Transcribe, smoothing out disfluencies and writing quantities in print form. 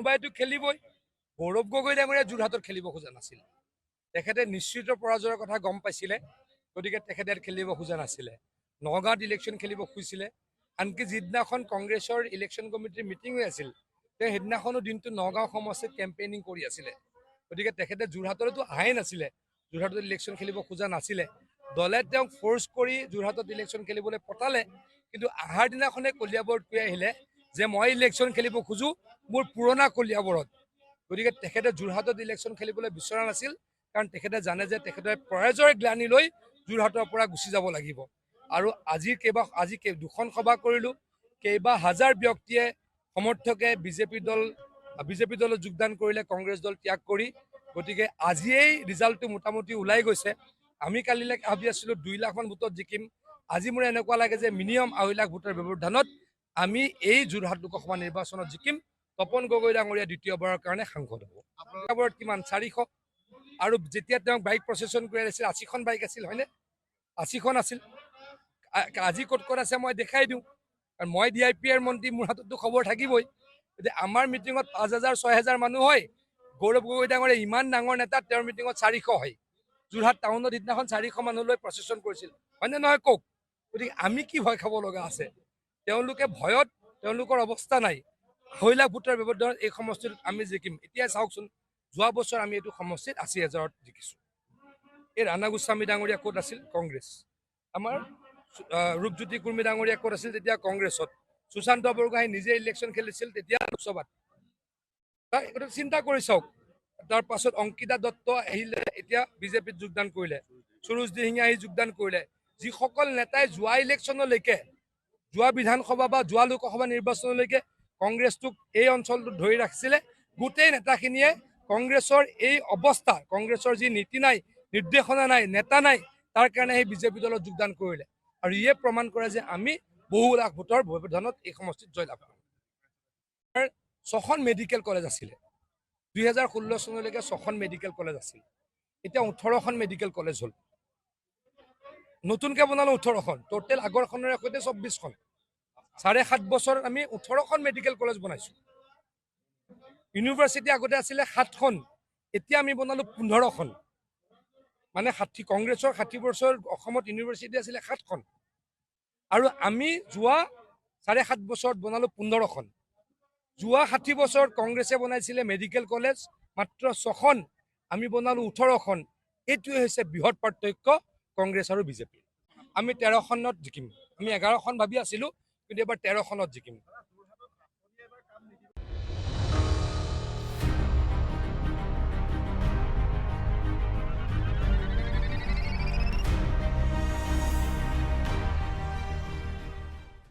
মুম্বাইতো খেলিবই গৌৰৱ গগৈ ডাঙৰীয়া যোৰহাটত খেলিব খোজা নাছিল তেখেতে নিশ্চিত পৰাজয়ৰ কথা গম পাইছিলে গতিকে তেখেতে খেলিব খোজা নাছিলে নগাঁৱত ইলেকশ্যন খেলিব খুজিছিলে আনকি যিদিনাখন কংগ্ৰেছৰ ইলেকশ্যন কমিটিৰ মিটিং হৈ আছিল তেওঁ সেইদিনাখনো দিনটো নগাঁও সমষ্টিত কেম্পেইনিং কৰি আছিলে গতিকে তেখেতে যোৰহাটতো অহাই নাছিলে যোৰহাটত ইলেকশ্যন খেলিব খোজা নাছিলে দলে তেওঁক ফ'ৰ্চ কৰি যোৰহাটত ইলেকশ্যন খেলিবলৈ পঠালে কিন্তু আহাৰ দিনাখনে কলিয়াবৰত কৈ আহিলে যে মই ইলেকশ্যন খেলিব খোজো মোৰ পুৰণা কলিয়াবৰত গতিকে তেখেতে যোৰহাটত ইলেকশ্যন খেলিবলৈ বিচৰা নাছিল কাৰণ তেখেতে জানে যে তেখেতে পৰাজয়ৰ গ্লানি লৈ যোৰহাটৰ পৰা গুচি যাব লাগিব আৰু আজি দুখন সভা কৰিলোঁ কেইবা হাজাৰ ব্যক্তিয়ে সমৰ্থকে বিজেপি দলত যোগদান কৰিলে কংগ্ৰেছ দল ত্যাগ কৰি গতিকে আজিয়েই ৰিজাল্টটো মোটামুটি ওলাই গৈছে আমি কালিলৈকে ভাবি আছিলোঁ 2 লাখমান ভোটত জিকিম আজি মোৰ এনেকুৱা লাগে যে মিনিমাম 2.5 লাখ ভোটৰ ব্যৱধানত আমি এই যোৰহাট লোকসভা নিৰ্বাচনত জিকিম তপন গগৈ ডাঙৰীয়া দ্বিতীয়বাৰৰ কাৰণে সাংসদ হ'ব আপোনালোকৰ কিমান 400 আৰু যেতিয়া তেওঁক বাইক প্ৰচেছন কৰি আছিল 80খন বাইক আছিল হয়নে 80খন আছিল আজি ক'ত ক'ত আছে মই দেখাই দিওঁ কাৰণ মই DIPৰ মন্ত্ৰী মোৰ হাততো খবৰ থাকিবই এতিয়া আমাৰ মিটিঙত 5,000 6,000 মানুহ হয় গৌৰৱ গগৈ ডাঙৰীয়া ইমান ডাঙৰ নেতা তেওঁৰ মিটিঙত 400 হয় যোৰহাট টাউনত সিদিনাখন 400 মানুহলৈ প্ৰচেছন কৰিছিল হয়নে নহয় কওক গতিকে আমি কি ভয় খাব লগা আছে তেওঁলোকে ভয়ত তেওঁলোকৰ অৱস্থা নাই 2 লাখ ভোটৰ ব্যৱধানত এই সমষ্টিত আমি জিকিম এতিয়া চাওকচোন যোৱা বছৰ আমি এইটো সমষ্টিত 80,000ত জিকিছোঁ এই ৰাণা গোস্বামী ডাঙৰীয়া ক'ত আছিল কংগ্ৰেছ আমাৰ ৰূপজ্যোতি কুৰ্মী ডাঙৰীয়া ক'ত আছিল তেতিয়া কংগ্ৰেছত সুশান্ত বৰগোহাঁই নিজে ইলেকশ্যন খেলিছিল তেতিয়া লোকসভাত চিন্তা কৰি চাওক তাৰ পাছত অংকিতা দত্ত আহিলে এতিয়া বিজেপিত যোগদান কৰিলে সুৰুজ দিহিঙীয়া আহি যোগদান কৰিলে যিসকল নেতাই যোৱা ইলেকশ্যনলৈকে যোৱা বিধানসভা বা যোৱা লোকসভা নিৰ্বাচনলৈকে কংগ্ৰেছটোক এই অঞ্চলটোত ধৰি ৰাখিছিলে গোটেই নেতাখিনিয়ে কংগ্ৰেছৰ এই অৱস্থা কংগ্ৰেছৰ যি নীতি নাই নিৰ্দেশনা নাই নেতা নাই তাৰ কাৰণে সেই বিজেপি দলত যোগদান কৰিলে আৰু ইয়ে প্ৰমাণ কৰে যে আমি বহু লাখ ভোটৰ ব্যৱধানত এই সমষ্টিত জয়লাভ কৰিম 6খন মেডিকেল কলেজ আছিলে 2016 চনলৈকে 6খন মেডিকেল কলেজ আছিল এতিয়া 18খন মেডিকেল কলেজ হ'ল নতুনকৈ বনালো 18খন টোটেল আগৰখনৰ সৈতে 24খন 7.5 বছৰ আমি 18খন মেডিকেল কলেজ বনাইছোঁ ইউনিভাৰ্চিটি আগতে আছিলে 7খন এতিয়া আমি বনালো 15খন মানে কংগ্ৰেছৰ 60 বছৰ অসমত ইউনিভাৰ্চিটি আছিলে 7খন আৰু আমি যোৱা 7.5 বছৰত বনালো 15খন যোৱা 60 বছৰত কংগ্ৰেছে বনাইছিলে মেডিকেল কলেজ মাত্ৰ 6খন আমি বনালো 18খন এইটোৱে হৈছে বৃহৎ পাৰ্থক্য কংগ্ৰেছ আৰু বিজেপি আমি 13খনত জিকিম আমি 11খন ভাবি আছিলোঁ কিন্তু এবাৰ 13খনত জিকিম